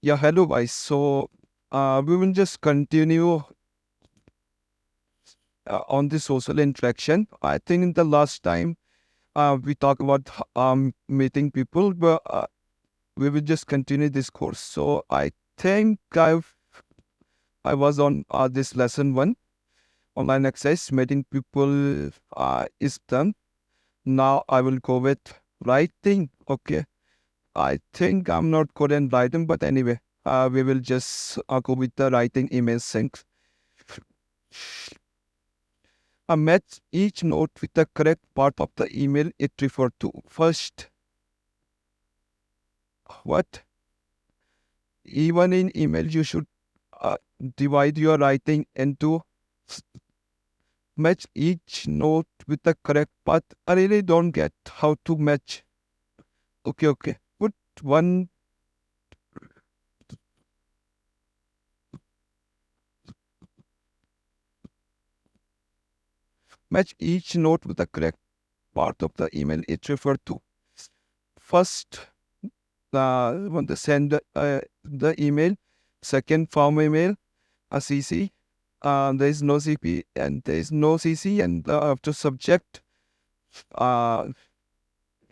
Yeah, hello guys. We will just continue on the social interaction. I think in the last time we talked about meeting people, but we will just continue this course. So I think I was on this lesson one, online exercise, meeting people is done. Now I will go with writing. Okay. I think I'm not good in writing, but anyway, we will just go with the writing email sync. Match each note with the correct part of the email it referred to. First, what? Even in email, you should uh, divide your writing into match each note with the correct part. I really don't get how to match. Okay. Put one, match each note with the correct part of the email it referred to. First, want to send the email. Second, form email, a CC. There is no CP and there is no CC, and after subject uh,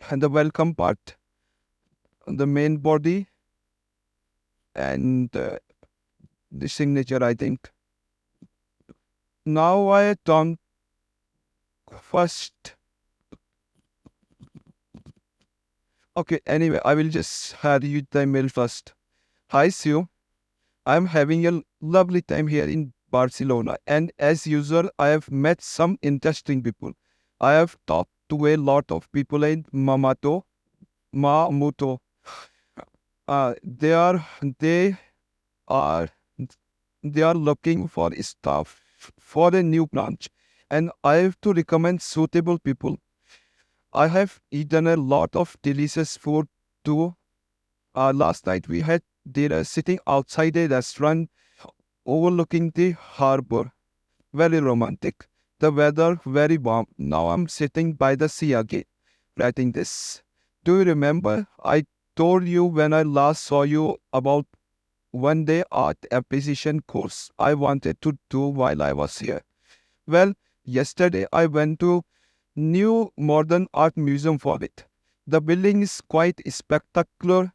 and the welcome part, the main body, and the signature, I think. Now I turn first. Okay, anyway, I will just read the email first. Hi, Sue. I'm having a lovely time here in Barcelona, and as usual, I have met some interesting people. I have talked to a lot of people in Mamuto. Uh, they are they are they are looking for staff for a new branch, and I have to recommend suitable people. I have eaten a lot of delicious food too. Last night we had dinner sitting outside a restaurant overlooking the harbor. Very romantic. The weather very warm. Now I'm sitting by the sea again, writing this. Do you remember I told you when I last saw you about one day art appreciation course I wanted to do while I was here? Well, yesterday I went to New Modern Art Museum for it. The building is quite spectacular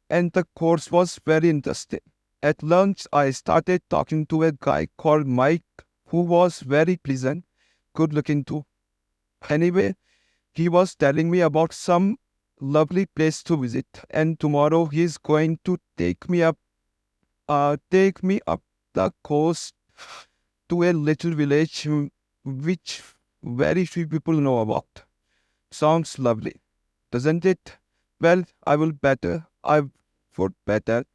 and the course was very interesting. At lunch, I started talking to a guy called Mike who was very pleasant, good looking too. Anyway, he was telling me about some lovely place to visit, and tomorrow he's going to take me up the coast to a little village which very few people know about. Sounds lovely, doesn't it? Well, would better, I would better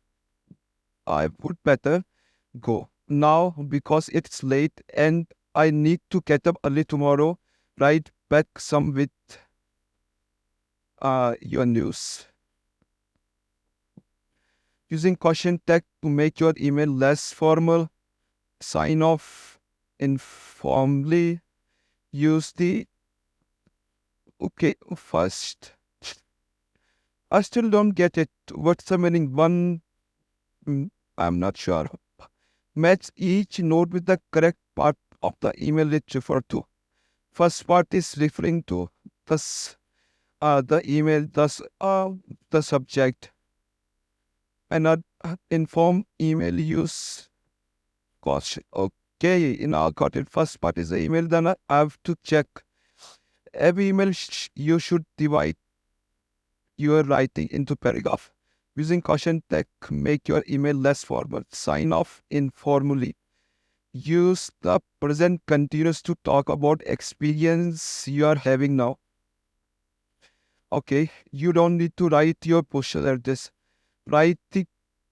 go now because it's late and I need to get up early tomorrow. Write back some with your news. Using caution tag to make your email less formal. Sign off informally. Use the okay first. I still don't get it. What's the meaning? I'm not sure. Match each node with the correct part of the email it referred to. First part is referring to thus the email, thus the subject, and inform email use cost. Okay, now got it. First part is the email. Then I have to check every email. You should divide your writing into paragraph. Using caution tech, make your email less formal. Sign off informally. Use the present continuous to talk about experience you are having now. Okay, you don't need to write your postal address. Write the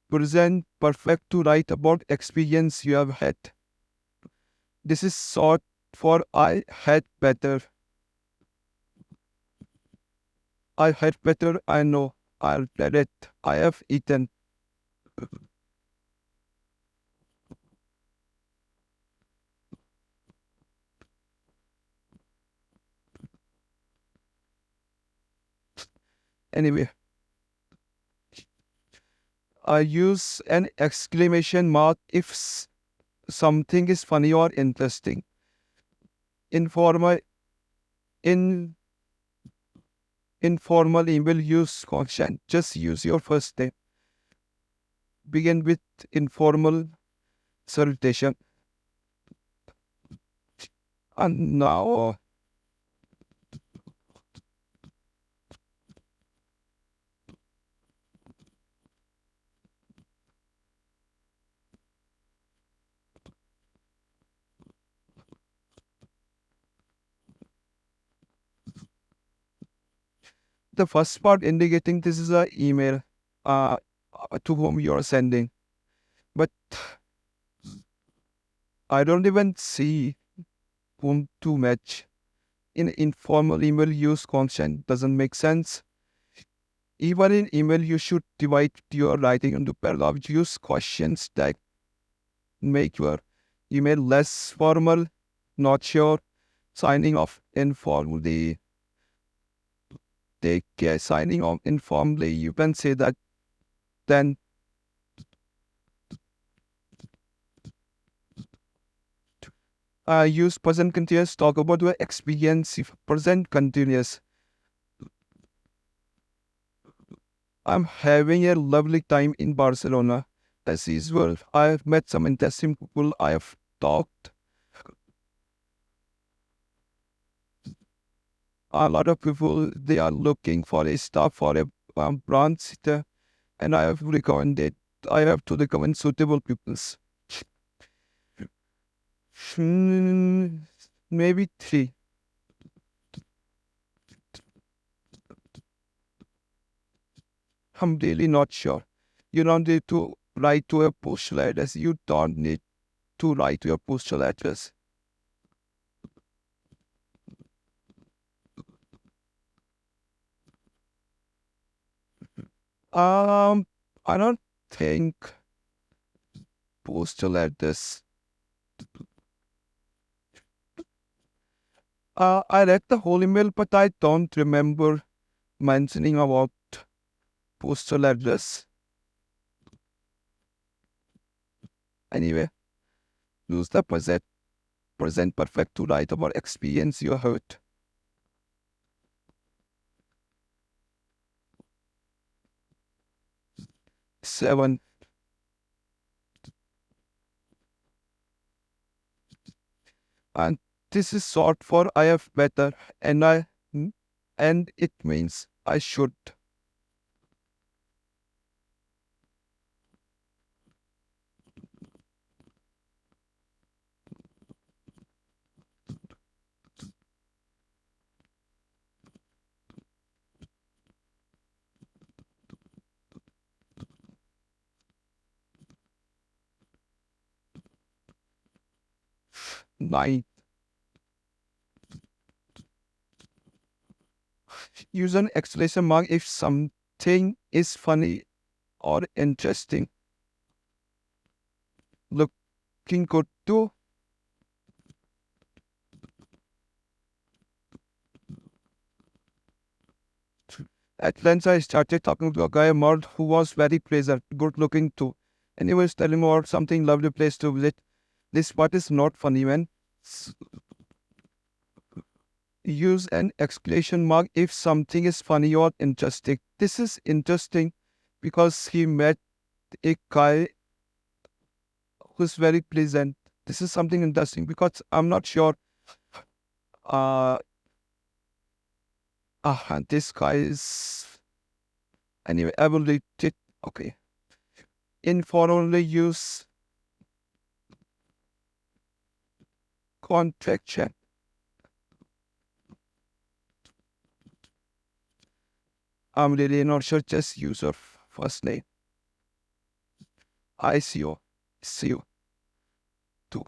present perfect to write about experience you have had. This is short for I had better. I had better, I know. I'll read it. I have eaten. Anyway, I use an exclamation mark if something is funny or interesting. Informal in informal email use caution. Just use your first name. Begin with informal salutation. And now the first part indicating this is a email uh, to whom you are sending. But I don't even see whom to match. In informal email use constant doesn't make sense. Even in email, you should divide your writing into paragraphs. Use questions that make your email less formal, not sure. Signing off informally. Take care. Signing off informally. You can say that then use present continuous. Talk about your experience. If present continuous. I'm having a lovely time in Barcelona. As usual, I've met some interesting people. I have talked a lot of people. They are looking for a staff for a branch there, and I have recommended. I have to recommend suitable pupils. Maybe three. I'm really not sure. You don't need to write to a postal address. You don't need to write to your postal address. Um, I don't think postal address. I read the whole email, but I don't remember mentioning about postal address. Anyway, use the present perfect to write about experience you heard. 7. And this is short for I have better, and and it means I should. 9. Use an exclamation mark if something is funny or interesting. Looking good too. At lunch, I started talking to a guy Mord who was very pleasant, good looking too. And he was telling me about something lovely place to visit. This part is not funny, man. Use an exclamation mark if something is funny or interesting. This is interesting because he met a guy who's very pleasant. This is something interesting because I'm not sure. Uh, this guy is. Anyway, I will read it. Okay. Informally use contraction. I'm really not sure, just use your first name. I see you too.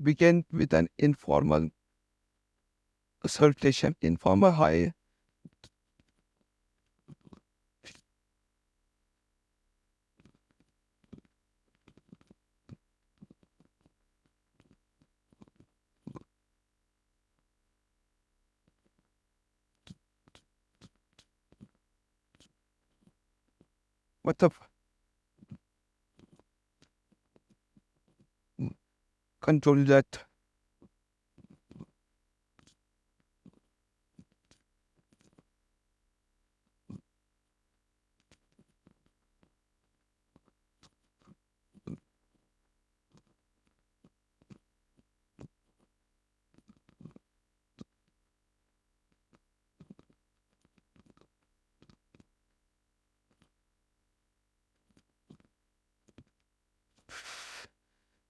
Begin with an informal salutation, informal hi. what the control that.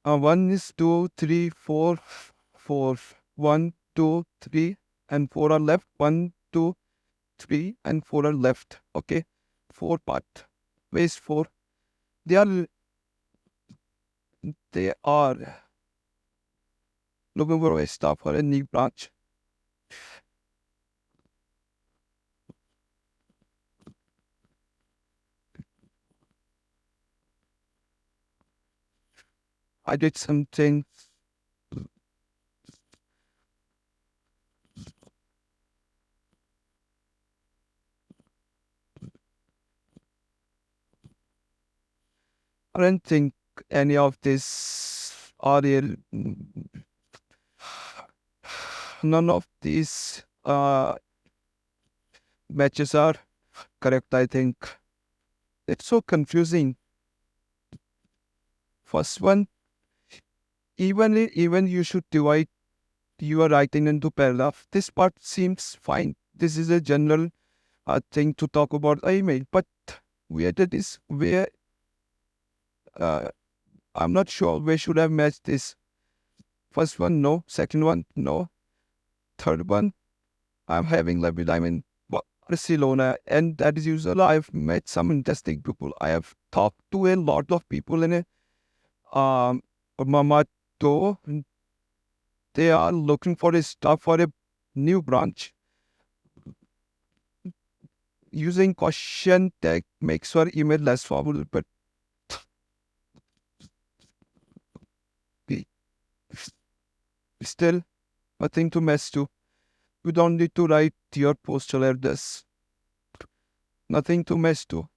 One is two, three, four, four. One, two, three, and four are left. One, two, three, and four are left. Okay, four part. Where's four? They are they are looking for a staff for a new branch. I did something. I don't think any of this are real. None of these matches are correct. I think it's so confusing. First one, even you should divide your writing into paragraph. This part seems fine. This is a general thing to talk about email, but where that is where uh, I'm not sure where should I match this. First one, no. Second one, no. Third one, I'm having lovely time in Barcelona, and that is usual. I've met some interesting people. I have talked to a lot of people in a Mama to they are looking for a staff for a new branch. Using question tag makes your email less formal, but still nothing to mess to. You don't need to write your postal address. Nothing to mess to.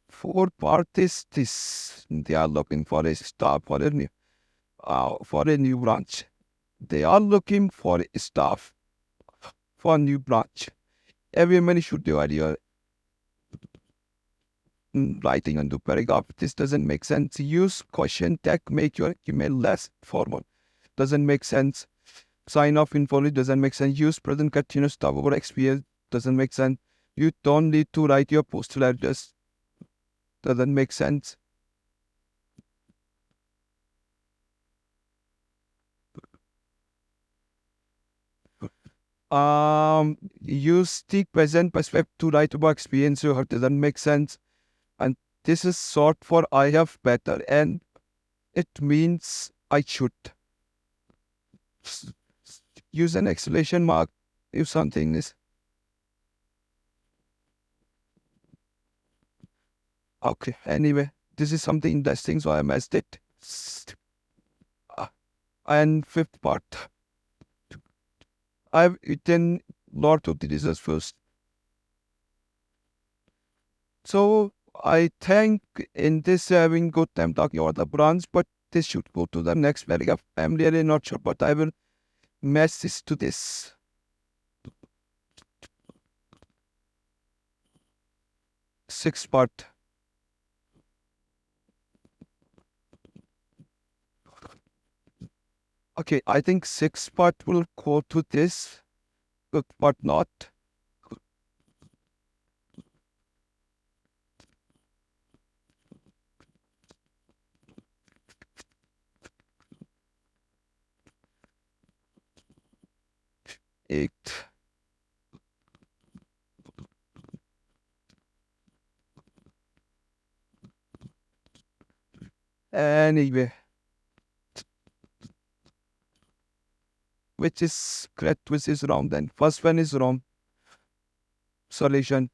For part is this. They are looking for a staff for a new branch. They are looking for a staff for a new branch. Everyone should divide your writing into paragraph. This doesn't make sense. Use question tag, make your email less formal. Doesn't make sense. Sign off informally doesn't make sense. Use present continuous stuff over experience doesn't make sense. You don't need to write your postal address. Doesn't make sense. Use the present perspective to write about experience you heard doesn't make sense. And this is short for I have better, and it means I should. Use an exclamation mark if something is okay. Anyway, this is something interesting, so I messed it. Uh, And fifth part, I've eaten lot of the desserts first. So I think in this having good time talking about the brands, but this should go to the next paragraph. I'm really not sure, but I will match this to this. Sixth part. Okay, I think sixth part will go to this, but not. Eighth. Anyway, which is correct, which is wrong then. First one is wrong. Solution.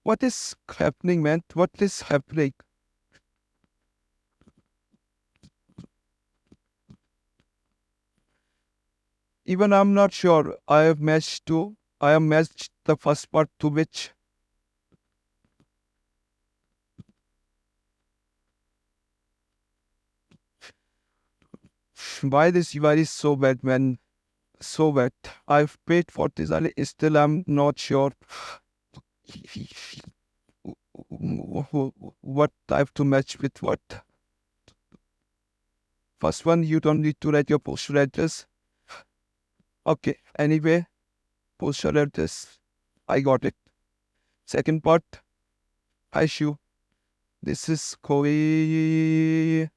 What is happening, man? What is happening? Even I'm not sure. I have matched the first part to which. Why this UI is so bad, man? So bad. I've paid for this. Still, I'm not sure what I have to match with what. First one, you don't need to write your postal address. Okay, anyway, postal address. I got it. Second part, hi Shu. This is going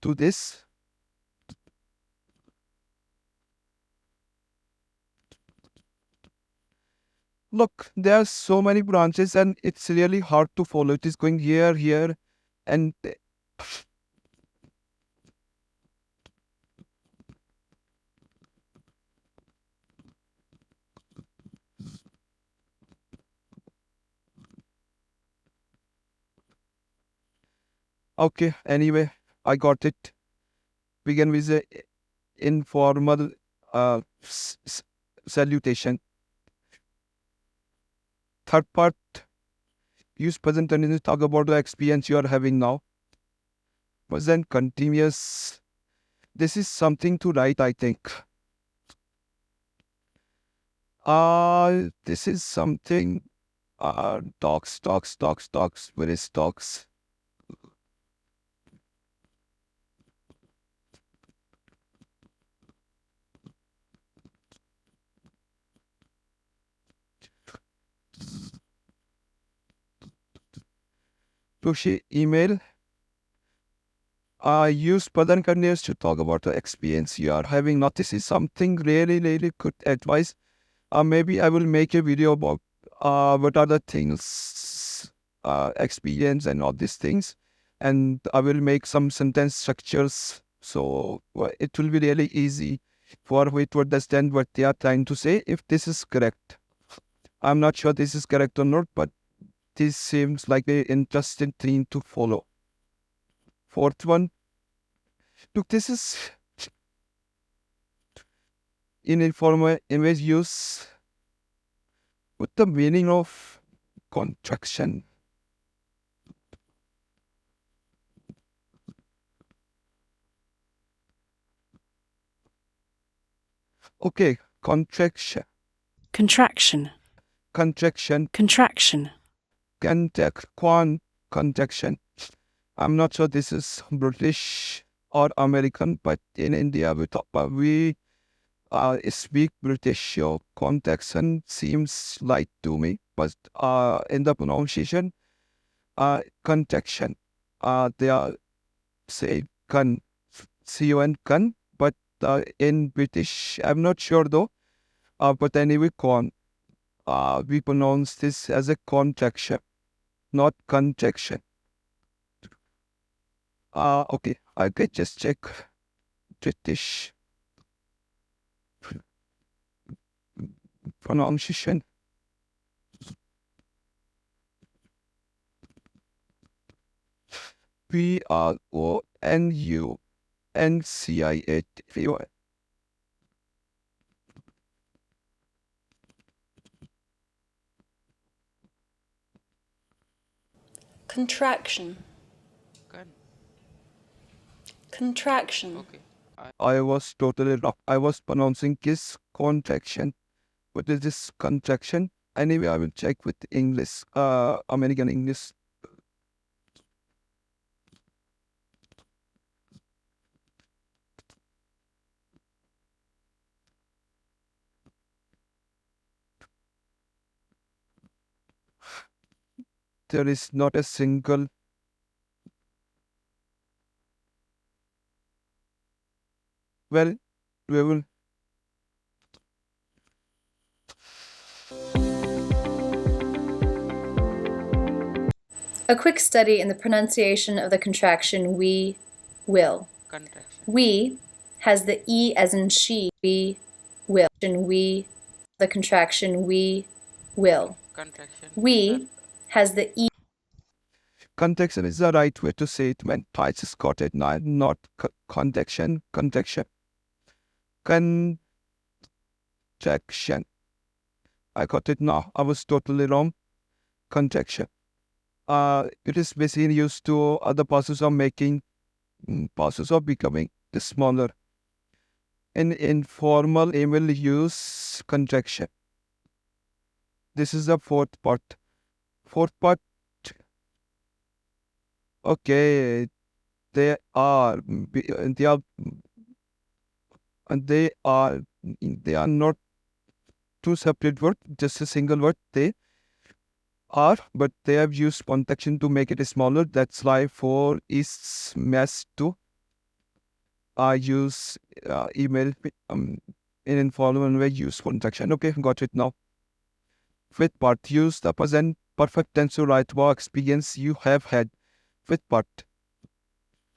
to this. Look, there are so many branches and it's really hard to follow. It is going here, here, and okay, anyway, I got it. Begin with a informal salutation. Third part, use present tense to talk about the experience you are having now. Present continuous. This is something to write, I think. This is something. Talks. Where is talks? Push email. Use present continuous to talk about the experience you are having. Now, this is something really good advice. Maybe I will make a video about what are the things, experience and all these things. And I will make some sentence structures. So it will be really easy for me to understand what they are trying to say if this is correct. I'm not sure this is correct or not, but this seems like an interesting thing to follow. Fourth one. Look, this is in informal image use. What's the meaning of contraction? Okay, contraction. Contraction. Contraction. Contraction. Contraction. I'm not sure this is British or American, but in India we speak British. So contraction seems light to me, but in the pronunciation, contraction. They are say C-O-N, but in British, I'm not sure though. But anyway, we pronounce this as a contraction, not contraction. Okay, I can just check British pronunciation. P-R-O-N-U-N-C-I-A-T. Contraction. Contraction. Okay. I was totally wrong. I was pronouncing kiss contraction. What is this contraction? Anyway, I will check with English, American English. There is not a single well, we will. A quick study in the pronunciation of the contraction we will. Contraction. We has the E as in she. We will. And we, the contraction we will. Contraction. We has the E. Context is the right way to say it when twice is got it, not contection. Contraction. I got it now. I was totally wrong. Contraction. It is basically used to the process of making, process of becoming smaller. In informal email use contraction. This is the fourth part. Fourth part. Okay, they are not two separate words, just a single word. They are, but they have used contraction to make it smaller. That's why for is mass to use email in informal way use contraction. Okay, got it now. Fifth part, use the present perfect tense to write what experience you have had. Fifth part.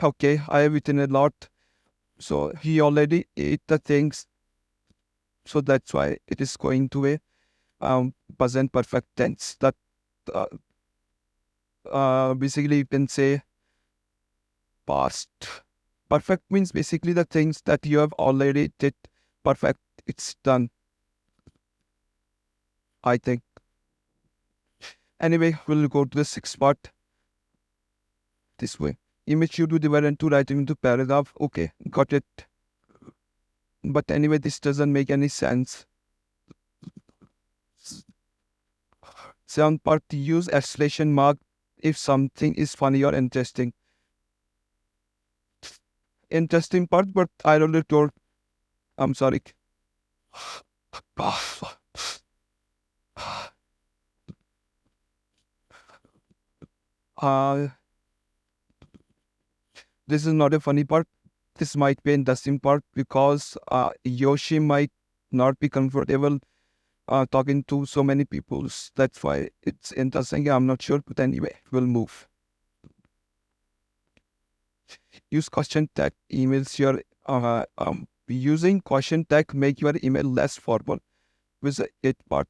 Okay, I have eaten a lot. So he already ate the things. So that's why it is going to a present perfect tense. That basically you can say past. Perfect means basically the things that you have already did. Perfect, it's done. I think. Anyway, we'll go to the sixth part. This way. Image you to divide into writing into paragraph. Okay, got it. But anyway, this doesn't make any sense. Seventh part, use exclamation mark if something is funny or interesting. Interesting part, but I already told. I'm sorry. This is not a funny part. This might be an interesting part because Yoshi might not be comfortable talking to so many people. That's why it's interesting. I'm not sure, but anyway, we'll move. Use question tag emails your using question tag make your email less formal. With the 8th part.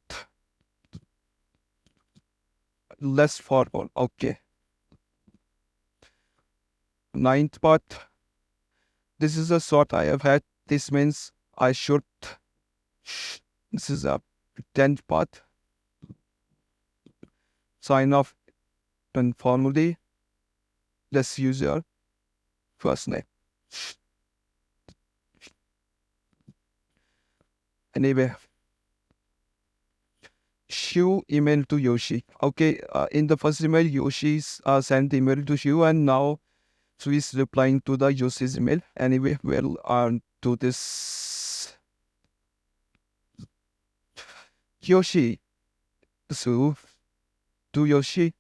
Less formal. Okay. 9th part. This is a thought I have had. This means I should. This is a 10th part. Sign off informally. Let's use your first name. Anyway. Shu email to Yoshi. Okay, in the first email, Yoshi's sent email to Shu, and now Shu is replying to the Yoshi's email. Anyway, we'll do this. Yoshi. Shu to Yoshi.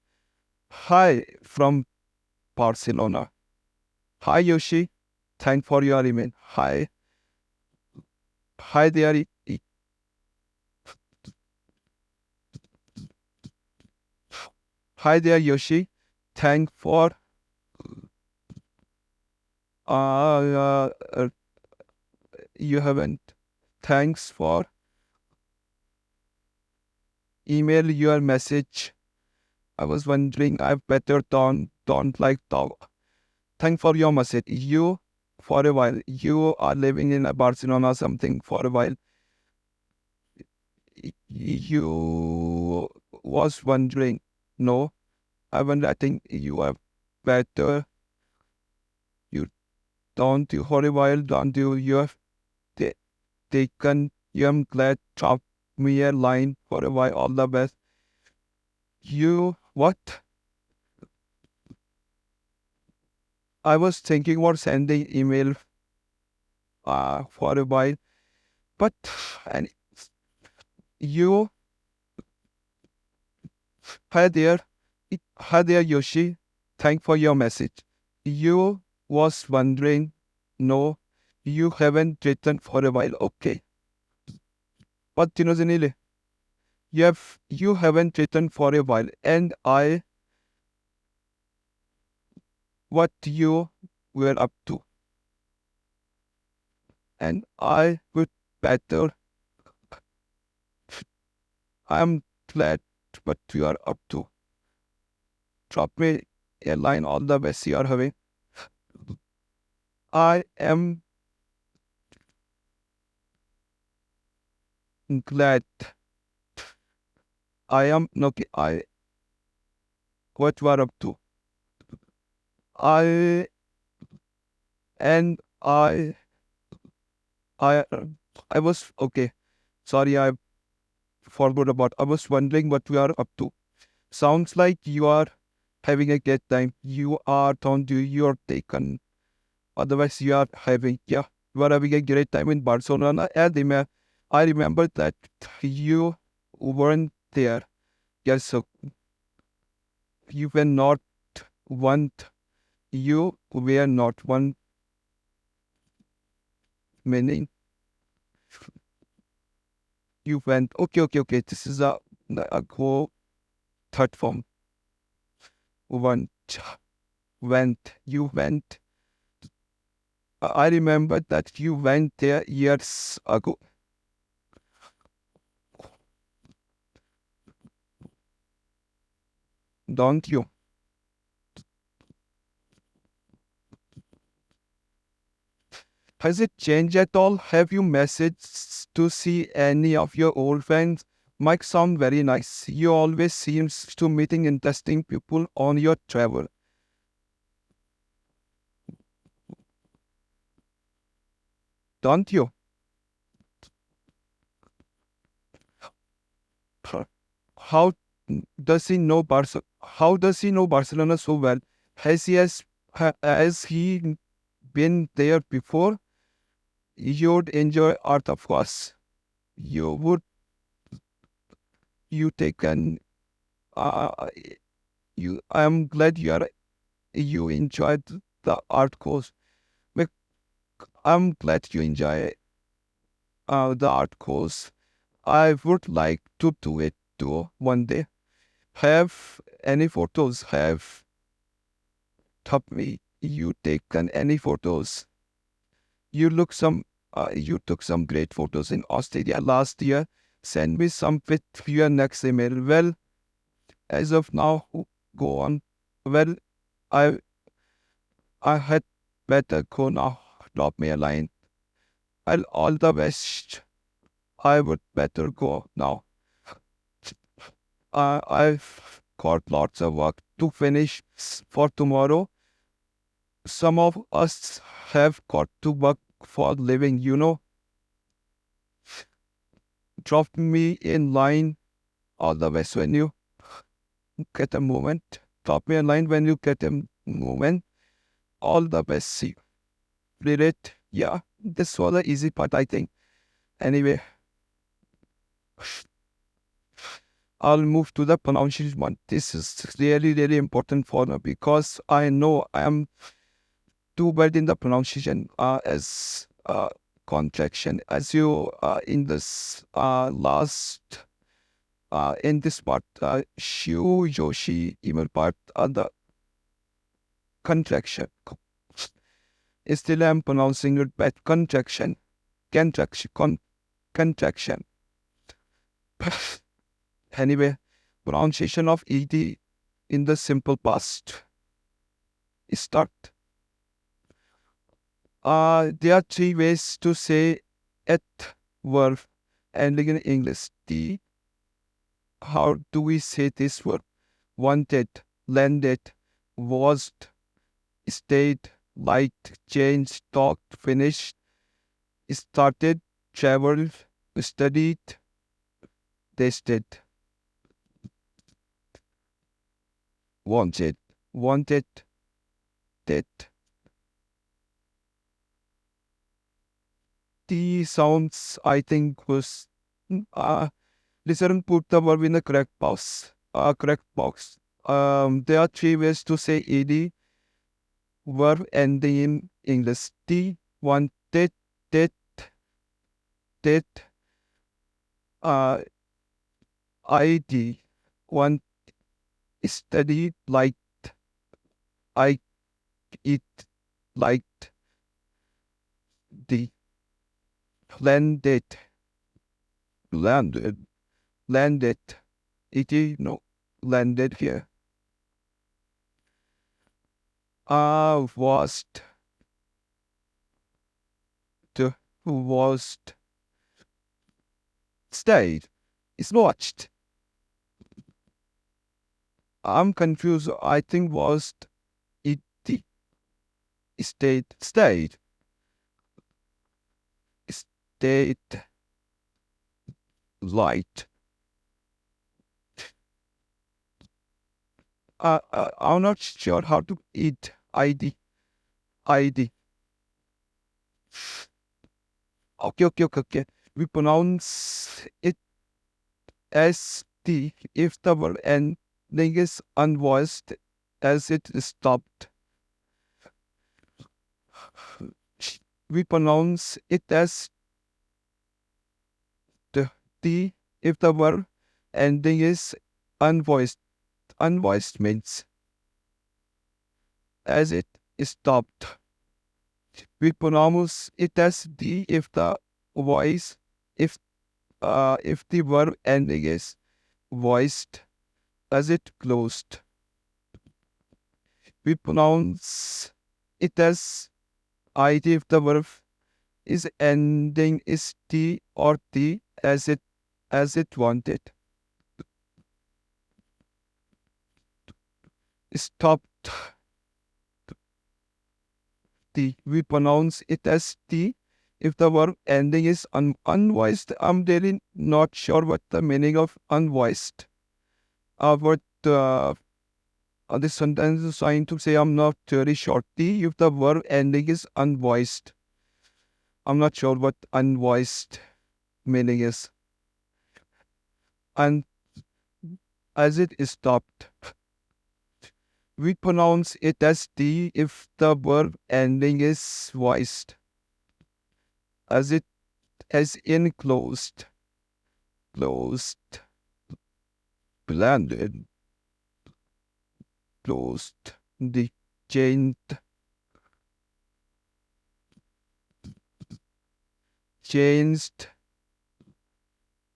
Hi from Barcelona. Hi Yoshi. Thanks for your email. Hi. Hi there. Hi there, Yoshi. Thanks for you haven't. Thanks for email your message. I was wondering. I better don't like talk. Thanks for your message. You for a while. You are living in Barcelona something for a while. You was wondering. No. I think you are better. You don't you for a while, don't you? You have taken. You am glad drop me a line for a while. All the best. You what? I was thinking about sending email for a while, but and you. Hi there. Hi there, Yoshi. Thanks for your message. You was wondering. No, you haven't written for a while. Okay. But Zanile, you haven't written for a while, and what you were up to. and I would better. I'm glad what you are up to. Drop me a line all the best you are having. I am glad. I am okay. I what you are up to. I and I I was okay. Sorry, I forgot about. I was wondering what you are up to. Sounds like you are having a great time. You are don't do you're taken. Otherwise, you are having you are having a great time in Barcelona. And I remember that you weren't there. Yes, so you were not one. You were not one meaning. You went. Okay. This is a go third form. Went. Went. You went. I remember that you went there years ago. Don't you? Has it changed at all? Have you messaged to see any of your old friends? Might sound very nice. You always seems to meeting interesting people on your travel. Don't you? How does he know How does he know Barcelona so well? Has he been there before? You'd enjoy art, of course. You would you taken uh, you I'm glad you enjoyed the art course. Bec- I'm glad you enjoy the art course. I would like to do it too one day. Have any photos? Have top me you taken any photos? You took some great photos in Australia last year. Send me some with your next email. Well, as of now, go on. Well, I I had better go now. Drop me a line. Well, all the best. I would better go now. I've got lots of work to finish for tomorrow. Some of us have got to work for living. Drop me in line all the best when you get a moment. Drop me a line when you get a moment. All the best. See you. Read it. Yeah, this was the easy part, I think. Anyway, I'll move to the pronunciation one. This is really important for me because I know I am too bad in the pronunciation as contraction. As you in this last in this part, Shu Yoshi email part, the contraction. Still, I'm pronouncing it bad. Contraction. Anyway, pronunciation of ed in the simple past. Start. There are three ways to say et verb ending in English. How do we say this verb? Wanted, landed, was, stayed, liked, changed, talked, finished, started, traveled, studied, tasted, wanted, did. The sounds, I think, was listen, put the verb in the correct box. Correct box. There are three ways to say ed verb ending in English. Wanted, did, id. Want, studied, liked, I, it, liked, the. landed, landed, landed. It is no landed here. Was the was stayed. It's watched. I'm confused. I think was it the stayed stayed stayed light. I'm not sure how to eat ID. Okay. We pronounce it as T if the word ending is unvoiced as it is stopped. We pronounce it as the T if the word ending is unvoiced. Unvoiced means as it is stopped. We pronounce it as D if the voice if the verb ending is voiced as it closed. We pronounce it as IT if the verb is ending is T or T as it wanted. Stopped T. We pronounce it as T if the verb ending is unvoiced. I'm really not sure what the meaning of unvoiced. But this sentence is trying to say I'm not really sure. T if the verb ending is unvoiced. I'm not sure what unvoiced meaning is. And as it is stopped, we pronounce it as T if the verb ending is voiced. As in closed, blended, closed, the changed,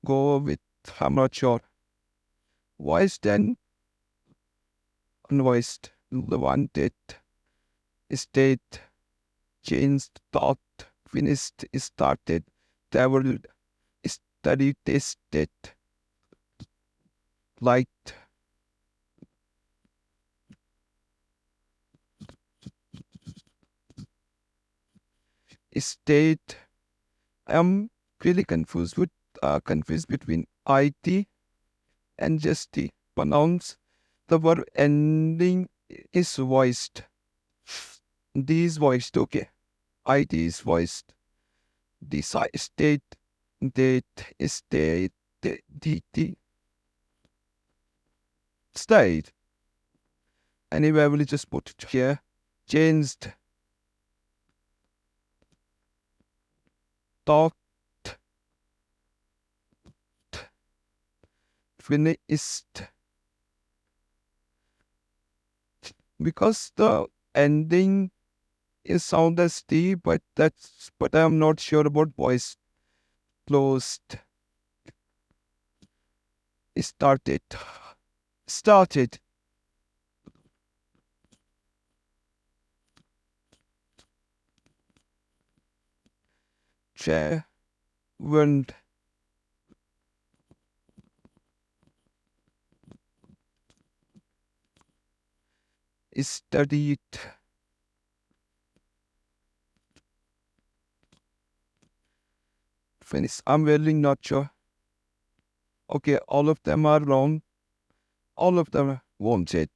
go with, I'm not sure. Voiced and unvoiced, wanted, state, changed, thought, finished, started, traveled, studied, tested, liked. State. I'm really confused between IT and just T. Pronounce the verb ending is voiced. D is voiced, okay. IT is voiced. The state, date, state, D, state. Anyway, I will just put it here. Changed, talked, finished. Because the ending is sound as T, but I'm not sure about voice. Closed. Started. Chair. Went. Studied. Finish. I'm really not sure. Okay, all of them are wrong. All of them wanted.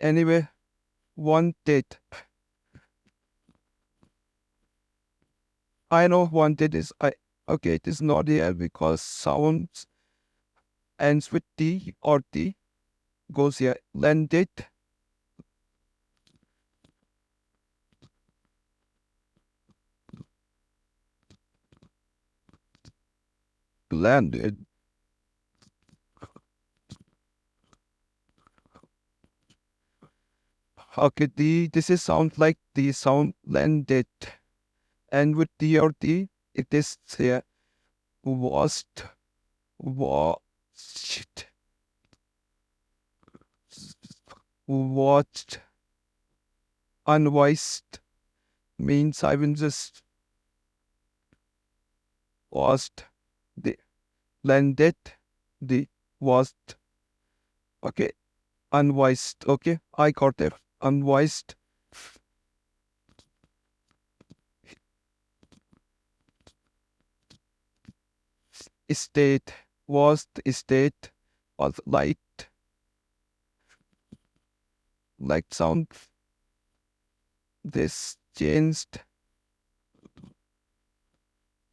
Anyway, wanted. I know wanted is okay, it is not here because sounds ends with T or T goes here. Landed. landed. Okay, this is sound like the sound landed. And with D or D, it is washed, washed, watched, unwised means I will just washed, the landed, the washed. Okay, unwised. Okay, I got it. Unwised. State, washed state, was light sound. This changed,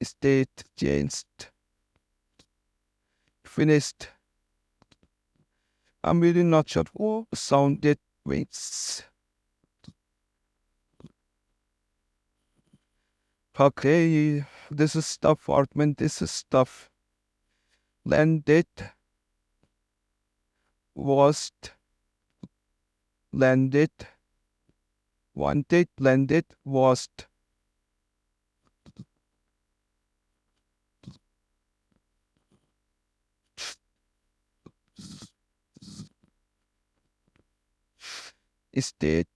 state changed, finished. I'm really not sure who sounded wings. Okay, this is stuff, Hartman, this is stuff. Landed, washed, landed, wanted, landed, washed. State.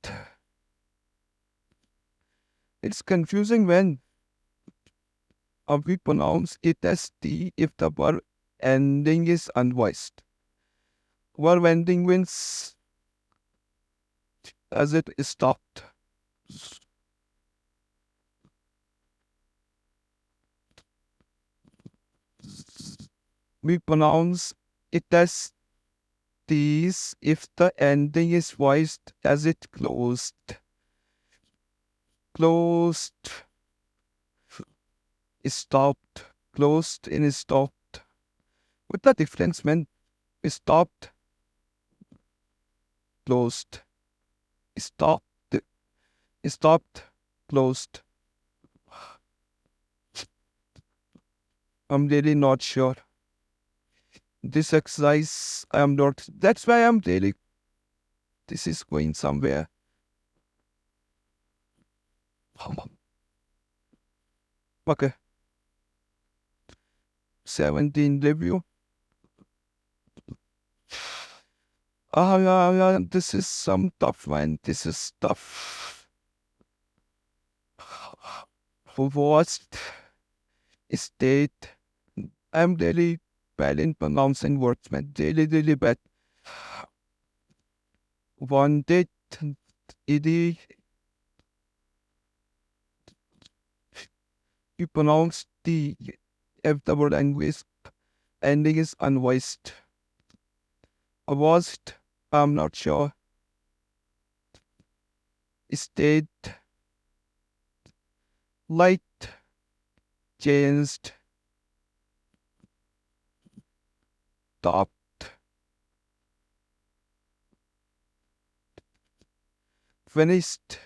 It's confusing when we pronounce it as T if the verb ending is unvoiced. Verb ending means as it is stopped. We pronounce it as T's if the ending is voiced as it closed. Closed, stopped, closed and stopped. What the difference when stopped, closed, stopped, stopped, closed? I'm really not sure. This exercise, I am not, that's why I'm really, this is going somewhere. Okay. 17 review. Yeah, this is some tough one. This is tough. Watched, state. I'm really bad in pronouncing words, man. Really bad. Wanted, ed. You pronounce the if the word language ending is unvoiced. Voiced, I'm not sure. State, light, changed, stopped, finished,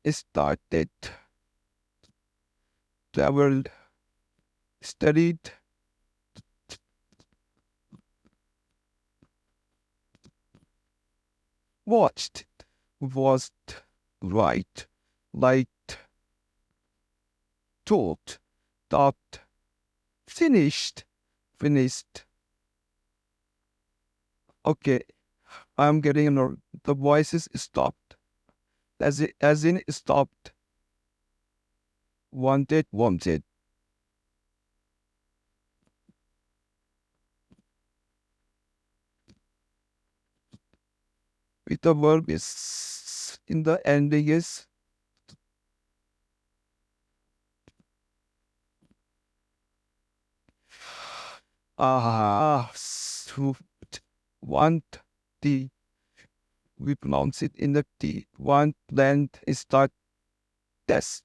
started, traveled, studied, watched, watched, right, liked, talked, stopped, finished. Okay, I'm getting the voices stopped. As in stopped. Wanted. With the verb is in the ending is so want the, we pronounce it in the T. Want, land, start, test.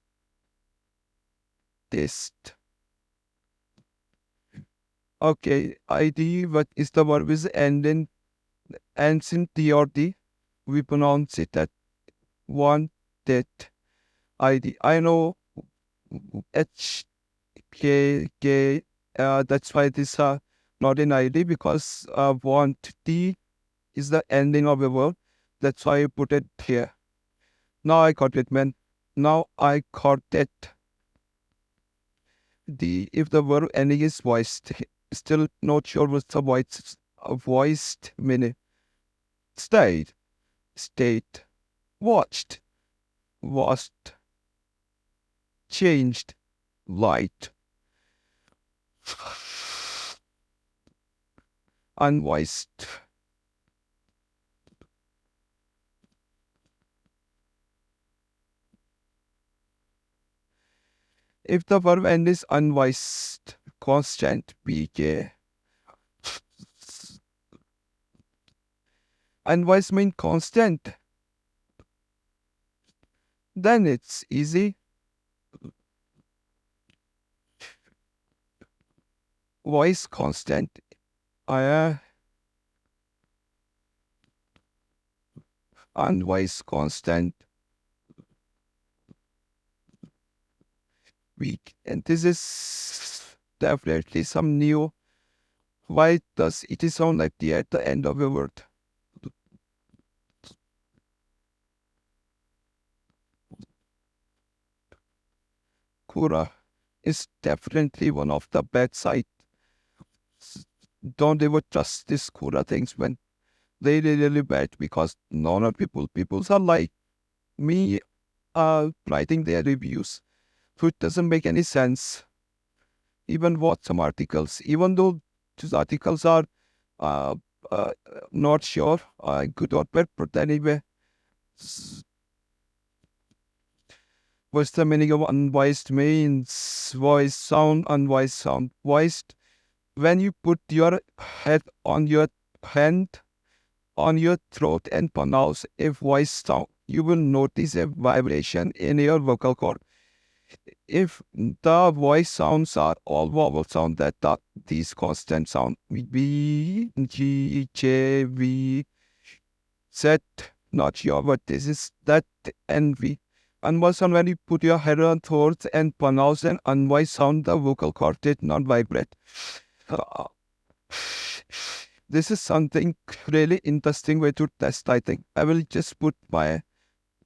Okay, ID, what is the verb is ending, ends in T or D. We pronounce it at wanted, ID. I know HKK. That's why this not an ID because want T is the ending of a verb. That's why I put it here. Now I got it, man. Now I got it. If the verb ending is voiced, still not sure what's the voiced meaning. Stayed, state, watched, washed, changed, light, unvoiced. If the verb end is unvoiced, constant, PK. Unvoiced means constant. Then it's easy. Voice constant. Unvoiced constant. Weak. And this is definitely some new. Why does it sound like the at the end of a word? Kura is definitely one of the bad sides. Don't ever trust these Kura things when they really bad because none of people are like me writing their reviews. So it doesn't make any sense. Even what some articles, even though these articles are uh, not sure good or bad, but anyway, what's the meaning of unvoiced means? Voice sound, unvoiced sound. Voiced, when you put your head on your hand on your throat and pronounce a voice sound, you will notice a vibration in your vocal cord. If the voice sounds are all vowel sound, these constant sound B, G, J, V, Z, not sure, but this is that and V. Unvoiced sound, when you put your head on throat and pronounce an unvoiced sound, the vocal cord did not vibrate. This is something really interesting way to test, I think. I will just put my,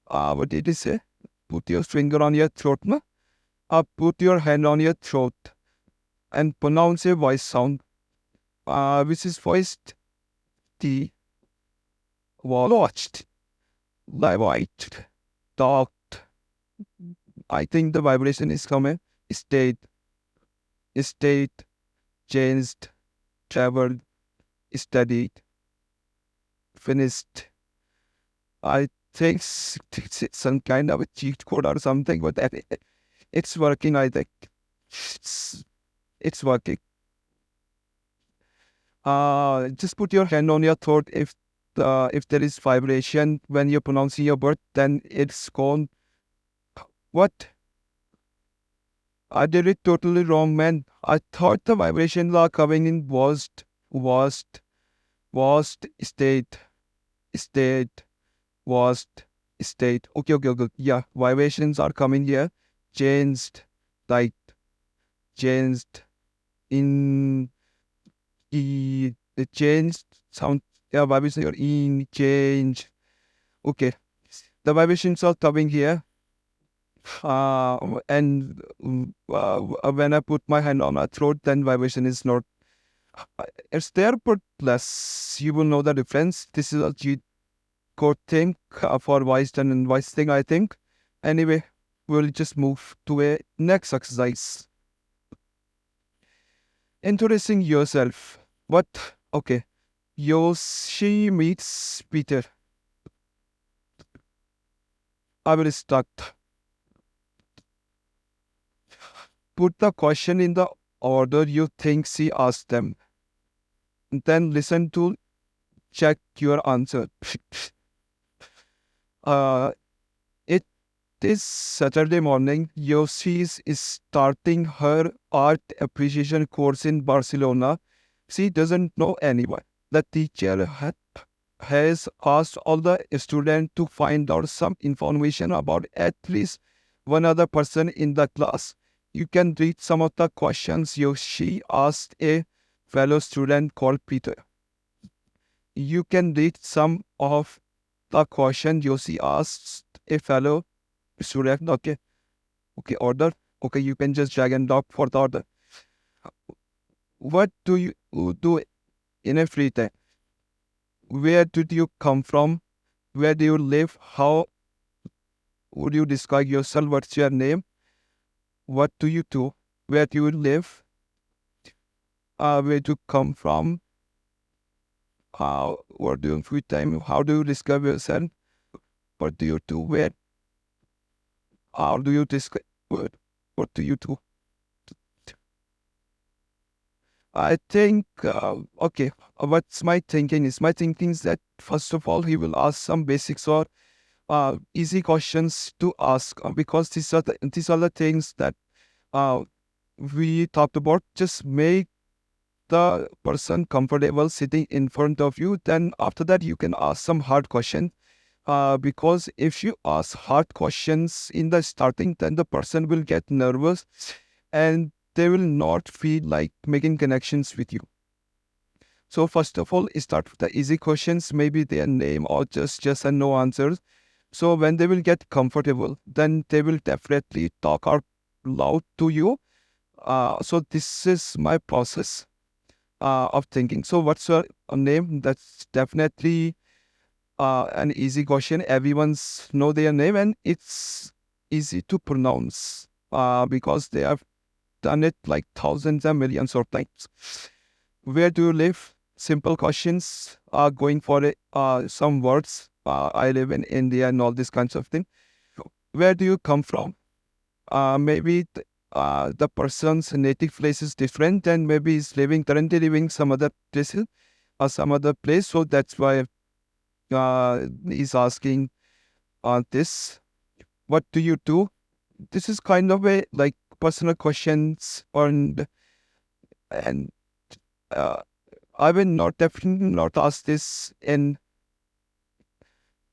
what did he say? Put your finger on your throat, na? Put your hand on your throat and pronounce a voice sound, which is voiced T, watched, white, talked. I think the vibration is coming. State, changed, traveled, studied, finished. I think it's some kind of a cheat code or something, but it's working, I think. It's working. Just put your hand on your throat. If there is vibration when you're pronouncing your word, then it's gone. What? I did it totally wrong, man. I thought the vibrations are coming in washed, state, washed, state. Okay. Yeah, vibrations are coming here. Changed, like, changed, in, the changed sound. Yeah, vibration or in, change. Okay, the vibrations are coming here. And when I put my hand on my throat, then vibration is not. It's there, but less. You will know the difference. This is a cheat code thing for voiced and unvoiced thing, I think. Anyway, we'll just move to a next exercise. Introducing yourself. What? Okay. Yoshi meets Peter. I will start. Put the question in the order you think she asked them. Then listen to check your answer. It is Saturday morning. Yoshi is starting her art appreciation course in Barcelona. She doesn't know anyone. The teacher has asked all the students to find out some information about at least one other person in the class. You can read some of the questions Yoshi asked a fellow student called Peter. You can read some of the questions Yoshi asked a fellow student. Okay. Okay, order. Okay, you can just drag and drop for the order. What do you do in a free time? Where did you come from? Where do you live? How would you describe yourself? What's your name? What do you do? Where do you live? Where do you come from? What do you in free time? How do you describe yourself? What do you do? Where? How do you describe? What do you do? I think, okay, what's my thinking is, my thinking is that first of all, he will ask some basics or easy questions to ask, because these are the things that we talked about. Just make the person comfortable sitting in front of you. Then after that, you can ask some hard questions. Because if you ask hard questions in the starting, then the person will get nervous and they will not feel like making connections with you. So first of all, start with the easy questions, maybe their name or just yes and no answers. So when they will get comfortable, then they will definitely talk out loud to you. So this is my process of thinking. So what's your name? That's definitely an easy question. Everyone's know their name and it's easy to pronounce because they have done it like thousands and millions of times. Where do you live? Simple questions. Going for some words. I live in India and all these kinds of things. Where do you come from? Maybe the person's native place is different and maybe he's currently living some other places or some other place. So that's why he's asking this. What do you do? This is kind of a like personal questions and I will not definitely not ask this in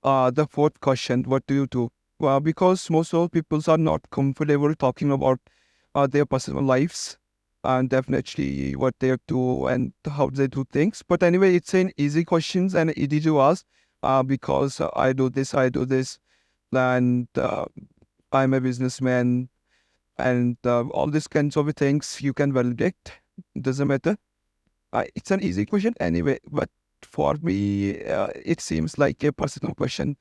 the fourth question. What do you do? Well, because most of people are not comfortable talking about their personal lives and definitely what they do and how they do things. But anyway, it's an easy questions and easy to ask because I do this, and I'm a businessman, and all these kinds of things you can validate. Doesn't matter. It's an easy question anyway, but for me, it seems like a personal question,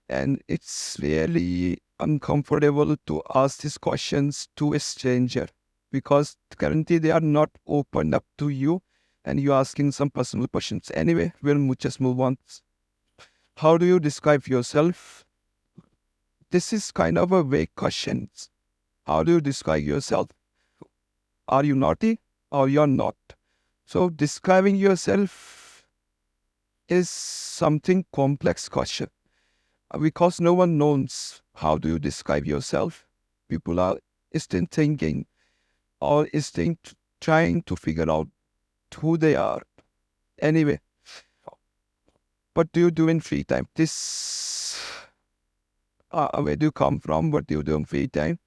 and it's really uncomfortable to ask these questions to a stranger because currently they are not opened up to you, and you're asking some personal questions. Anyway, we'll just move on. How do you describe yourself? This is kind of a vague question. How do you describe yourself? Are you naughty or you're not? So describing yourself is something complex question because no one knows how do you describe yourself. People are still thinking or still trying to figure out who they are. Anyway, what do you do in free time? This, where do you come from? What do you do in free time?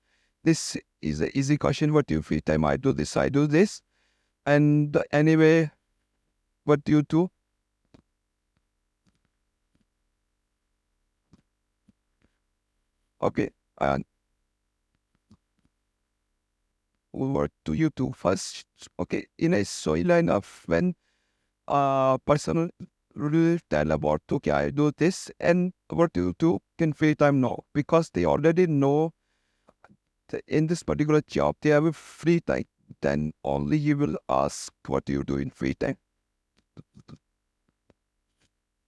This is an easy question. What do you free time? I do this, I do this. And anyway, what do you do? Okay, and what do you do first? Okay, in a soil line of when person will tell about, okay, I do this, and what do you do in free time now? Because they already know in this particular job, they have a free time. Then only you will ask, what do you do in free time?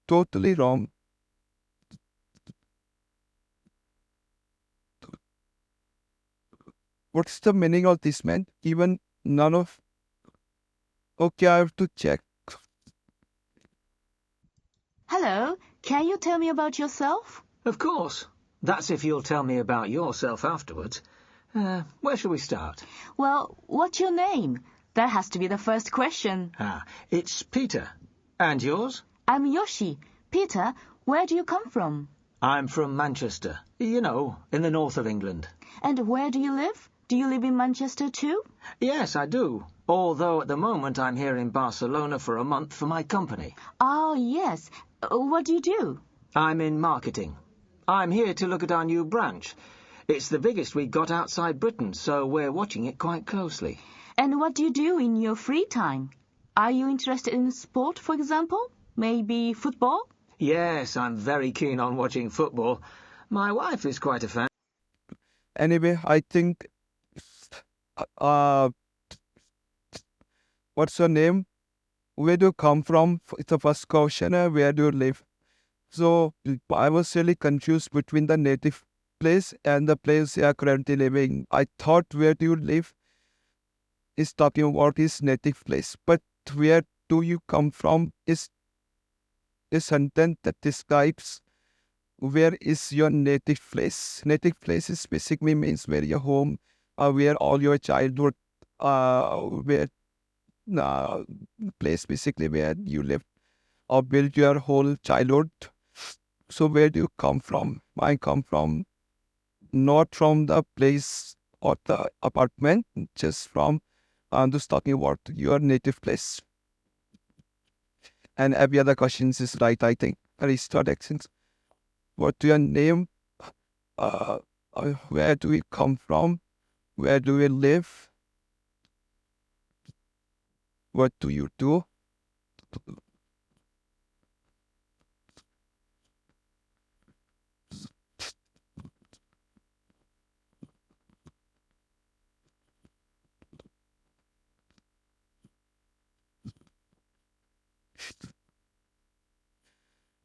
Totally wrong. What's the meaning of this, man? Even none of... Okay, I have to check. Hello, can you tell me about yourself? Of course. That's if you'll tell me about yourself afterwards. Where shall we start? Well, what's your name? That has to be the first question. It's Peter. And yours? I'm Yoshi. Peter, where do you come from? I'm from Manchester. You know, in the north of England. And where do you live? Do you live in Manchester too? Yes, I do. Although at the moment I'm here in Barcelona for a month for my company. Oh, yes. What do you do? I'm in marketing. I'm here to look at our new branch. It's the biggest we've got outside Britain, so we're watching it quite closely. And what do you do in your free time? Are you interested in sport, for example? Maybe football? Yes, I'm very keen on watching football. My wife is quite a fan. Anyway, I think, uh, what's your name? Where do you come from? It's the first question. Where do you live? So I was really confused between the native place and the place you are currently living. I thought where do you live is talking about his native place, but where do you come from is a sentence that describes where is your native place. Native place is basically means where your home, where all your childhood, where place basically where you lived or built your whole childhood. So where do you come from? I come from not from the place or the apartment, just from just talking about your native place. And every other questions is right, I think. Restart actions. What's your name? Where do we come from? Where do we live? What do you do?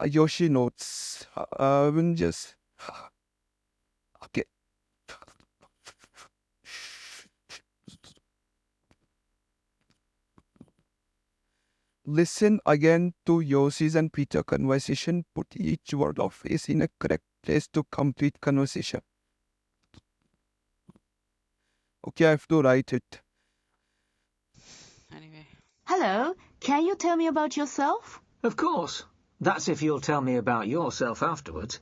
Yoshi notes. When just okay. Listen again to Yoshi's and Peter conversation. Put each word of phrase in a correct place to complete conversation. Okay, I have to write it. Anyway, Hello, can you tell me about yourself? Of course. That's if you'll tell me about yourself afterwards.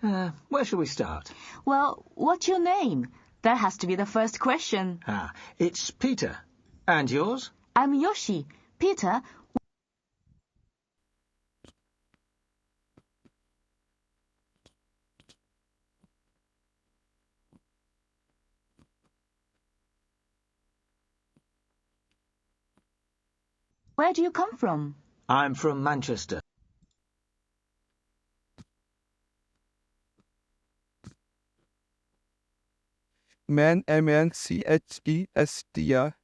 Where shall we start? Well, what's your name? That has to be the first question. It's Peter. And yours? I'm Yoshi. Peter, where do you come from? I'm from Manchester. Man, Manchester. Manchester.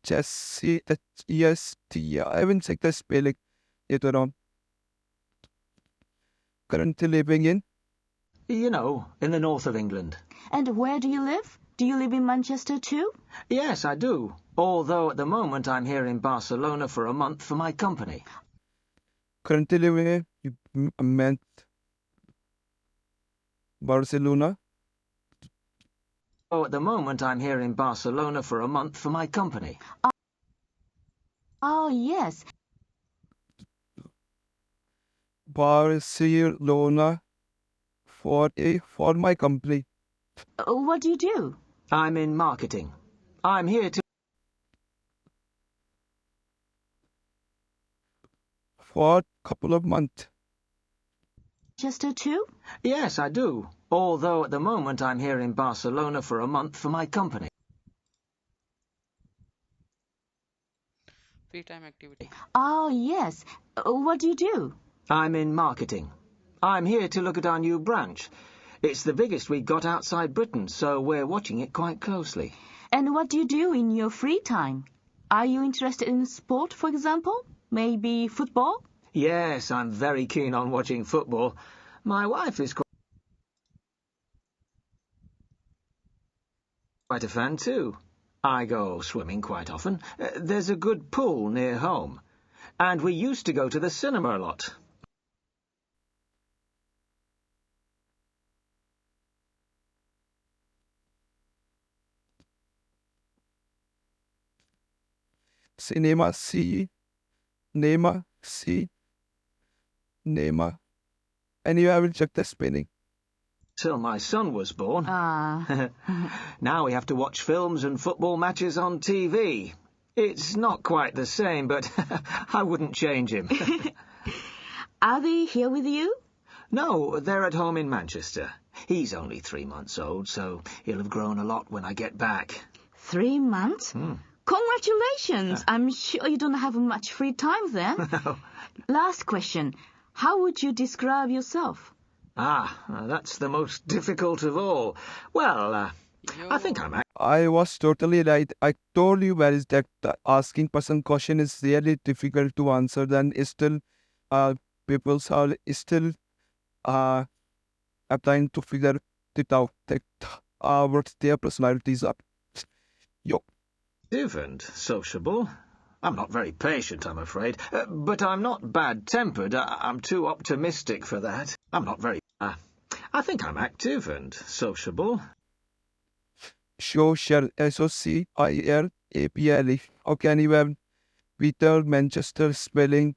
Chester. I haven't checked the spelling later on. Currently living in You know, in the north of England. And where do you live? Do you live in Manchester too? Yes, I do. Although at the moment I'm here in Barcelona for a month for my company. currently living in meant Barcelona. Oh, at the moment I'm here in Barcelona for a month for my company. Oh, yes. Barcelona for my company. What do you do? I'm in marketing. I'm here to... For a couple of months. Manchester too? Yes, I do. Although at the moment I'm here in Barcelona for a month for my company. free time activity. Oh, yes. What do you do? I'm in marketing. I'm here to look at our new branch. It's the biggest we've got outside Britain, so we're watching it quite closely. And what do you do in your free time? Are you interested in sport, for example? Maybe football? Yes, I'm very keen on watching football. My wife is quite a fan too. I go swimming quite often. There's a good pool near home. And we used to go to the cinema a lot. Cinema, Neymar, see, Neymar. Anyway, I will check the spelling. Till my son was born. Ah. Now we have to watch films and football matches on TV. It's not quite the same, but I wouldn't change him. Are they here with you? No, they're at home in Manchester. He's only 3 months old, so he'll have grown a lot when I get back. 3 months? Congratulations! I'm sure you don't have much free time then. Last question. How would you describe yourself? That's the most difficult of all. Well, I think I'm I was totally right. I told you where is that the asking person question is really difficult to answer. Then still, people are still trying to figure it out that what their personalities are. Yo, active and sociable. I'm not very patient, I'm afraid, but I'm not bad-tempered. I'm too optimistic for that. I'm not very... I think I'm active and sociable. social, SOCIRAPLE. Okay, anyway, Peter Manchester spelling.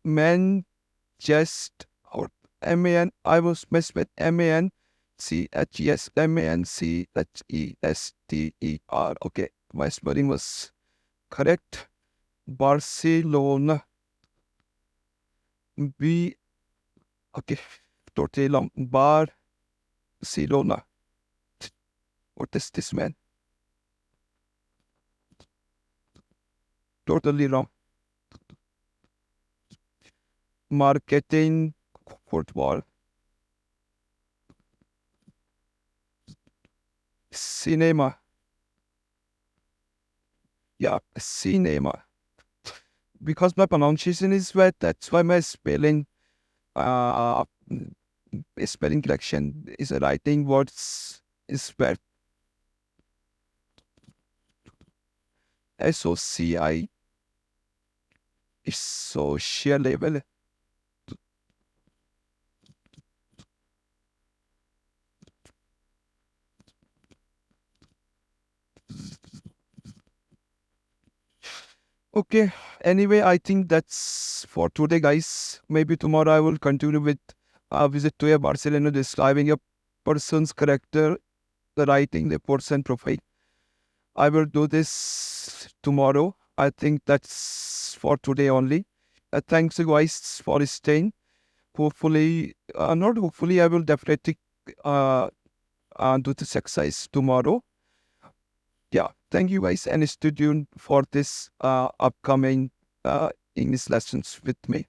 Manchester or MAN. I was messed with MANCHES, MANCHESTER. Okay, my spelling was correct. Barcelona. Okay, totally long. Barcelona. What is this, man? Totally wrong. Marketing football. Cinema. Yeah, cinema. Because my pronunciation is bad, that's why my spelling correction is writing words is bad. SOCI is social level. Okay, anyway, I think that's for today, guys. Maybe tomorrow I will continue with a visit to a Barcelona, describing a person's character, the writing, the person profile. I will do this tomorrow. I think that's for today only. Thanks, you guys, for staying. Hopefully, not hopefully, I will definitely do this exercise tomorrow. Yeah, thank you guys, and stay tuned for this upcoming English lessons with me.